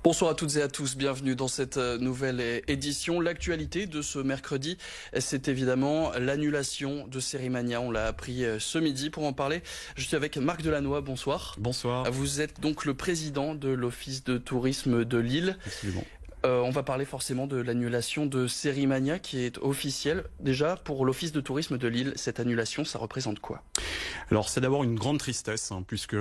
Bonsoir à toutes et à tous, bienvenue dans cette nouvelle édition. L'actualité de ce mercredi, c'est évidemment l'annulation de Sérimania. On l'a appris ce midi. Pour en parler, je suis avec Marc Delannoy, bonsoir. Bonsoir. Vous êtes donc le président de l'Office de tourisme de Lille. Absolument. On va parler forcément de l'annulation de Sérimania qui est officielle. Déjà, pour l'Office de tourisme de Lille, cette annulation, ça représente quoi? Alors c'est d'abord une grande tristesse, puisque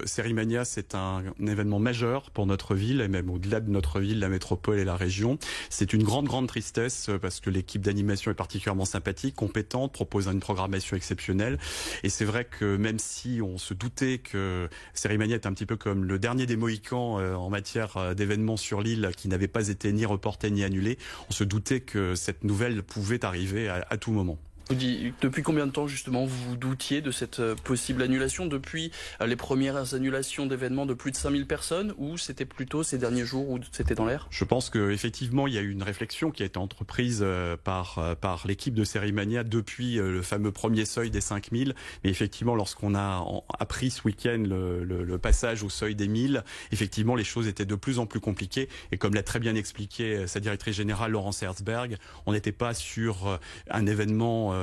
Sérimania c'est un événement majeur pour notre ville, et même au-delà de notre ville, la métropole et la région. C'est une grande tristesse parce que l'équipe d'animation est particulièrement sympathique, compétente, propose une programmation exceptionnelle. Et c'est vrai que même si on se doutait que Sérimania est un petit peu comme le dernier des Mohicans en matière d'événements sur l'île qui n'avait pas été ni reporté ni annulé, on se doutait que cette nouvelle pouvait arriver à tout moment. Depuis combien de temps justement vous vous doutiez de cette possible annulation? Depuis les premières annulations d'événements de plus de 5000 personnes, ou c'était plutôt ces derniers jours où c'était dans l'air? Je pense qu'effectivement il y a eu une réflexion qui a été entreprise par l'équipe de Sérimania depuis le fameux premier seuil des 5000. Mais effectivement, lorsqu'on a appris ce week-end le passage au seuil des 1000, effectivement les choses étaient de plus en plus compliquées. Et comme l'a très bien expliqué sa directrice générale Laurence Herzberg, on n'était pas sur un événement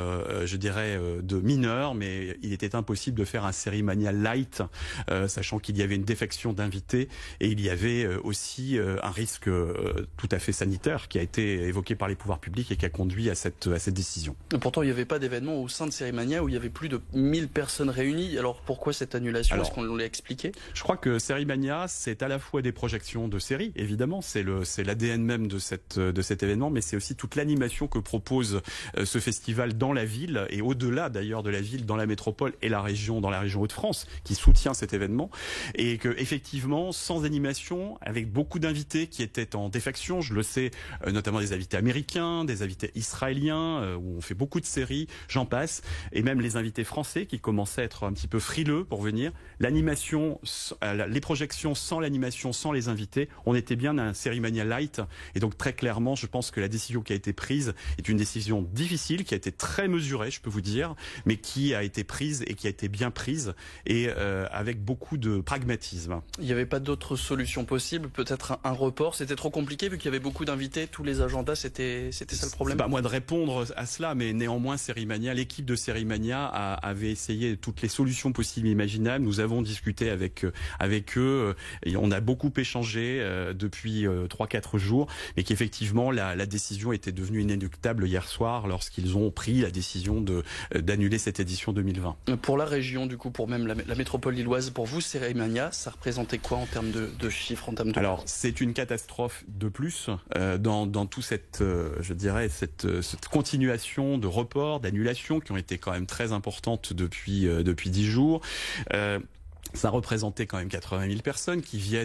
je dirais de mineurs, mais il était impossible de faire un Sérimania light, sachant qu'il y avait une défection d'invités et il y avait aussi un risque tout à fait sanitaire qui a été évoqué par les pouvoirs publics et qui a conduit à cette décision. Pourtant, il n'y avait pas d'événement au sein de Sérimania où il y avait plus de 1000 personnes réunies. Alors pourquoi cette annulation? Est-ce qu'on l'a expliqué? Je crois que Sérimania, c'est à la fois des projections de séries, évidemment, c'est l'ADN même de cet événement, mais c'est aussi toute l'animation que propose ce festival dans la ville et au-delà d'ailleurs de la ville, dans la métropole et la région, dans la région Hauts-de-France, qui soutient cet événement. Et que effectivement, sans animation, avec beaucoup d'invités qui étaient en défection, je le sais, notamment des invités américains, des invités israéliens, où on fait beaucoup de séries, j'en passe, et même les invités français qui commençaient à être un petit peu frileux pour venir. L'animation, les projections sans l'animation, sans les invités, on était bien à un Sérimania light. Et donc très clairement, je pense que la décision qui a été prise est une décision difficile, qui a été très mesurée, je peux vous dire, mais qui a été prise et qui a été bien prise et avec beaucoup de pragmatisme. Il n'y avait pas d'autre solution possible, peut-être un report? C'était trop compliqué vu qu'il y avait beaucoup d'invités, tous les agendas, c'était ça le problème? C'est pas à moi de répondre à cela, mais néanmoins Sérimania, l'équipe de Sérimania avait essayé toutes les solutions possibles et imaginables. Nous avons discuté avec eux et on a beaucoup échangé depuis 3-4 jours, et qu'effectivement la décision était devenue inéluctable hier soir lorsqu'ils ont pris la décision d'annuler cette édition 2020. Pour la région, du coup, pour même la métropole lilloise, pour vous, Sérimania, ça représentait quoi en termes de chiffres, en termes de... Alors, c'est une catastrophe de plus dans tout cette, je dirais, cette continuation de reports, d'annulations qui ont été quand même très importantes depuis 10 jours. Ça représentait quand même 80 000 personnes qui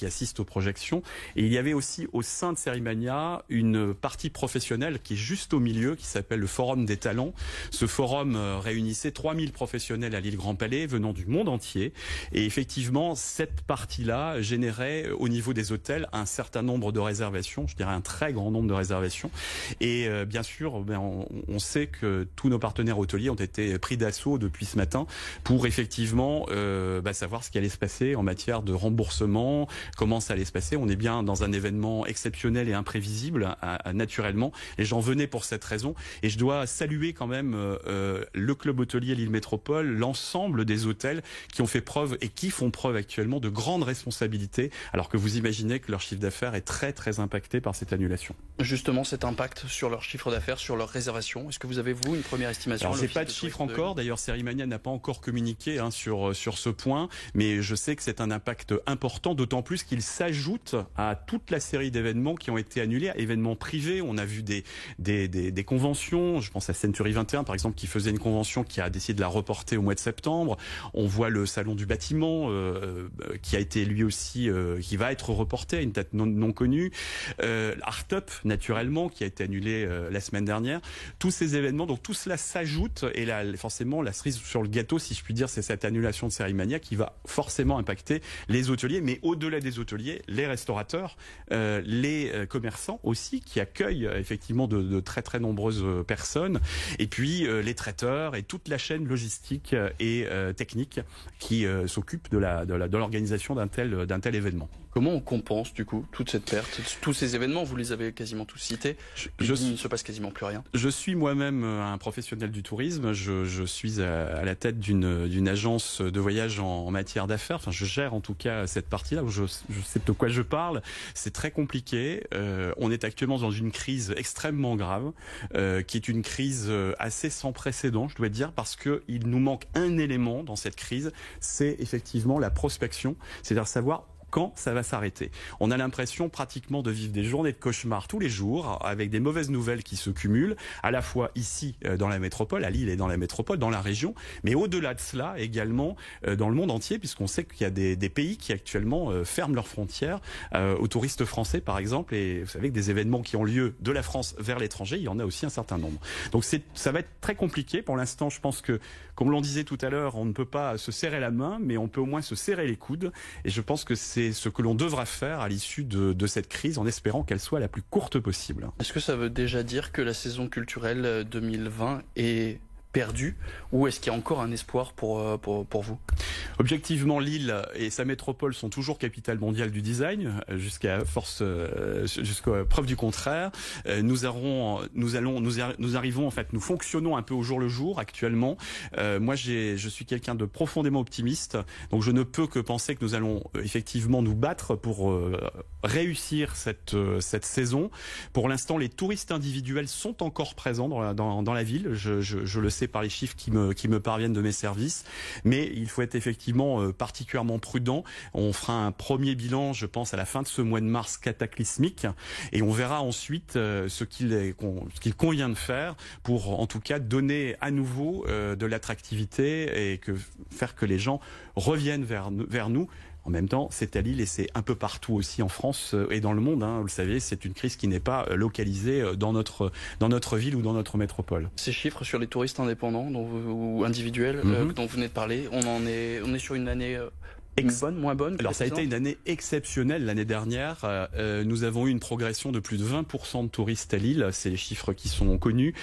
assistent aux projections. Et il y avait aussi au sein de Sérimania une partie professionnelle qui est juste au milieu, qui s'appelle le Forum des Talents. Ce forum réunissait 3000 professionnels à l'île Grand Palais venant du monde entier. Et effectivement, cette partie-là générait au niveau des hôtels un certain nombre de réservations, je dirais un très grand nombre de réservations. Et bien sûr, on sait que tous nos partenaires hôteliers ont été pris d'assaut depuis ce matin pour effectivement savoir ce qui allait se passer en matière de remboursement, comment ça allait se passer. On est bien dans un événement exceptionnel et imprévisible, naturellement. Les gens venaient pour cette raison. Et je dois saluer quand même le club hôtelier Lille Métropole, l'ensemble des hôtels qui ont fait preuve et qui font preuve actuellement de grandes responsabilités, alors que vous imaginez que leur chiffre d'affaires est très impacté par cette annulation. Justement, cet impact sur leur chiffre d'affaires, sur leurs réservations, est-ce que vous avez, vous, une première estimation? Alors, j'ai pas de chiffre encore. D'ailleurs, Sérimania n'a pas encore communiqué sur ce point. Mais je sais que c'est un impact important, d'autant plus qu'il s'ajoute à toute la série d'événements qui ont été annulés, événements privés. On a vu des conventions, je pense à Century 21 par exemple, qui faisait une convention qui a décidé de la reporter au mois de septembre. On voit le salon du bâtiment qui a été lui aussi, qui va être reporté à une date non connue. Art Up, naturellement, qui a été annulé la semaine dernière. Tous ces événements, donc tout cela s'ajoute, et là, forcément, la cerise sur le gâteau, si je puis dire, c'est cette annulation de Sérimania qui va forcément impacter les hôteliers, mais au-delà des hôteliers, les restaurateurs, les commerçants aussi, qui accueillent effectivement de très nombreuses personnes, et puis les traiteurs et toute la chaîne logistique et technique qui s'occupe de l'organisation d'un tel événement. Comment on compense du coup toute cette perte, tous ces événements, vous les avez quasiment tous cités, il ne se passe quasiment plus rien. Je suis moi-même un professionnel du tourisme, je suis à la tête d'une agence de voyage en matière d'affaires, enfin je gère en tout cas cette partie-là, où je sais de quoi je parle. C'est très compliqué, on est actuellement dans une crise extrêmement grave, qui est une crise assez sans précédent, je dois dire, parce qu'il nous manque un élément dans cette crise, c'est effectivement la prospection, c'est-à-dire savoir quand ça va s'arrêter. On a l'impression pratiquement de vivre des journées de cauchemar tous les jours, avec des mauvaises nouvelles qui se cumulent, à la fois ici dans la métropole, à Lille et dans la métropole, dans la région, mais au-delà de cela également dans le monde entier, puisqu'on sait qu'il y a des pays qui actuellement ferment leurs frontières aux touristes français par exemple, et vous savez que des événements qui ont lieu de la France vers l'étranger, il y en a aussi un certain nombre. Donc ça va être très compliqué. Pour l'instant, je pense que, comme l'on disait tout à l'heure, on ne peut pas se serrer la main, mais on peut au moins se serrer les coudes, et je pense que c'est ce que l'on devra faire à l'issue de cette crise, en espérant qu'elle soit la plus courte possible. Est-ce que ça veut déjà dire que la saison culturelle 2020 est perdue, ou est-ce qu'il y a encore un espoir pour vous? Objectivement, Lille et sa métropole sont toujours capitale mondiale du design, jusqu'à preuve du contraire. Nous arrivons, en fait, nous fonctionnons un peu au jour le jour actuellement. Moi, je suis quelqu'un de profondément optimiste, donc je ne peux que penser que nous allons effectivement nous battre pour réussir cette saison. Pour l'instant, les touristes individuels sont encore présents dans la ville. Je le sais par les chiffres qui me parviennent de mes services, mais il faut être effectivement particulièrement prudent. On fera un premier bilan, je pense, à la fin de ce mois de mars cataclysmique, et on verra ensuite ce qu'il convient de faire pour, en tout cas, donner à nouveau de l'attractivité et faire que les gens reviennent vers nous. En même temps, c'est à Lille et c'est un peu partout aussi en France et dans le monde. Vous le savez, c'est une crise qui n'est pas localisée dans notre ville ou dans notre métropole. Ces chiffres sur les touristes indépendants ou individuels dont vous venez de parler, on est sur une année... bonne, moins bonne? Alors ça a été une année exceptionnelle l'année dernière. Nous avons eu une progression de plus de 20% de touristes à Lille. C'est les chiffres qui sont connus.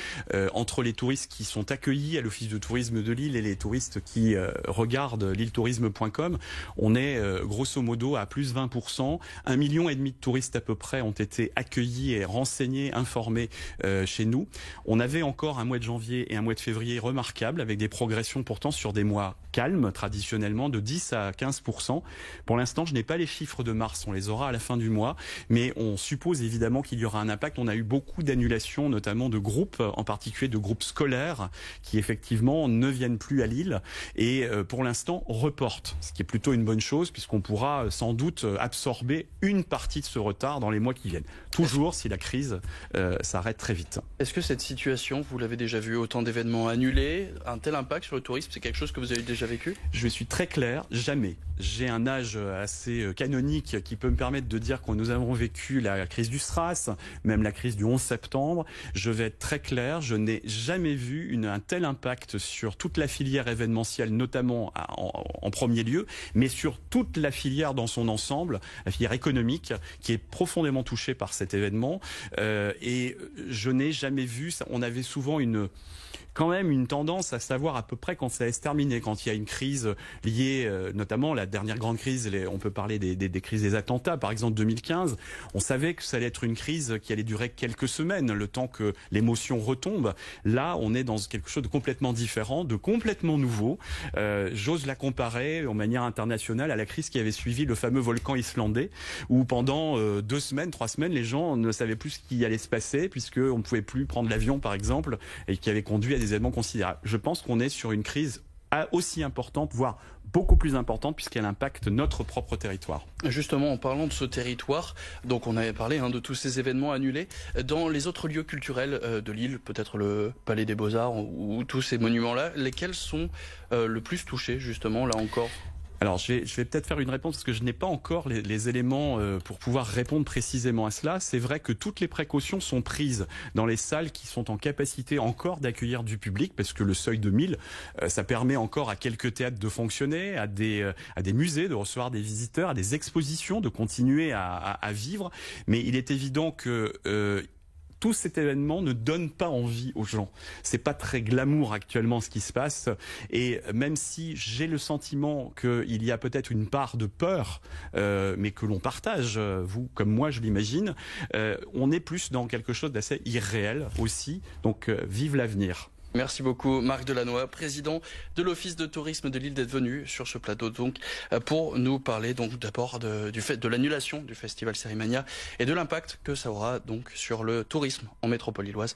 Entre les touristes qui sont accueillis à l'Office de tourisme de Lille et les touristes qui regardent lilletourisme.com, on est grosso modo à plus 20%. 1,5 million de touristes à peu près ont été accueillis et renseignés, informés chez nous. On avait encore un mois de janvier et un mois de février remarquables, avec des progressions pourtant sur des mois calmes, traditionnellement de 10 à 15%. Pour l'instant, je n'ai pas les chiffres de mars, on les aura à la fin du mois, mais on suppose évidemment qu'il y aura un impact. On a eu beaucoup d'annulations, notamment de groupes, en particulier de groupes scolaires, qui effectivement ne viennent plus à Lille et pour l'instant reportent, ce qui est plutôt une bonne chose, puisqu'on pourra sans doute absorber une partie de ce retard dans les mois qui viennent. Toujours si la crise s'arrête très vite. Est-ce que cette situation, vous l'avez déjà vu, autant d'événements annulés, un tel impact sur le tourisme, c'est quelque chose que vous avez déjà vécu? Je suis très clair, jamais. J'ai un âge assez canonique qui peut me permettre de dire que nous avons vécu la crise du SRAS, même la crise du 11 septembre. Je vais être très clair, je n'ai jamais vu un tel impact sur toute la filière événementielle, notamment en premier lieu, mais sur toute la filière dans son ensemble, la filière économique, qui est profondément touchée par cet événement. Et je n'ai jamais vu ça. On avait souvent quand même une tendance à savoir à peu près quand ça allait se terminer, quand il y a une crise liée, notamment la dernière grande crise, on peut parler des crises des attentats, par exemple 2015, on savait que ça allait être une crise qui allait durer quelques semaines, le temps que l'émotion retombe. Là, on est dans quelque chose de complètement différent, de complètement nouveau. J'ose la comparer en manière internationale à la crise qui avait suivi le fameux volcan islandais, où pendant 2 semaines, 3 semaines, les gens ne savaient plus ce qui allait se passer, puisqu'on ne pouvait plus prendre l'avion, par exemple, et qui avait conduit à des événements considérables. Je pense qu'on est sur une crise aussi importante, voire beaucoup plus importante, puisqu'elle impacte notre propre territoire. Justement, en parlant de ce territoire, donc on avait parlé de tous ces événements annulés, dans les autres lieux culturels de Lille, peut-être le Palais des Beaux-Arts ou tous ces monuments-là, lesquels sont le plus touchés, justement, là encore? Alors, je vais peut-être faire une réponse parce que je n'ai pas encore les éléments pour pouvoir répondre précisément à cela. C'est vrai que toutes les précautions sont prises dans les salles qui sont en capacité encore d'accueillir du public, parce que le seuil de 1000, ça permet encore à quelques théâtres de fonctionner, à des musées de recevoir des visiteurs, à des expositions de continuer à vivre. Mais il est évident que tout cet événement ne donne pas envie aux gens. C'est pas très glamour actuellement ce qui se passe, et même si j'ai le sentiment qu'il y a peut-être une part de peur, mais que l'on partage, vous comme moi je l'imagine, on est plus dans quelque chose d'assez irréel aussi, donc vive l'avenir. Merci beaucoup Marc Delannoy, président de l'Office de tourisme de l'île, d'être venu sur ce plateau donc pour nous parler donc d'abord du fait de l'annulation du festival Sérimania et de l'impact que ça aura donc sur le tourisme en métropole lilloise.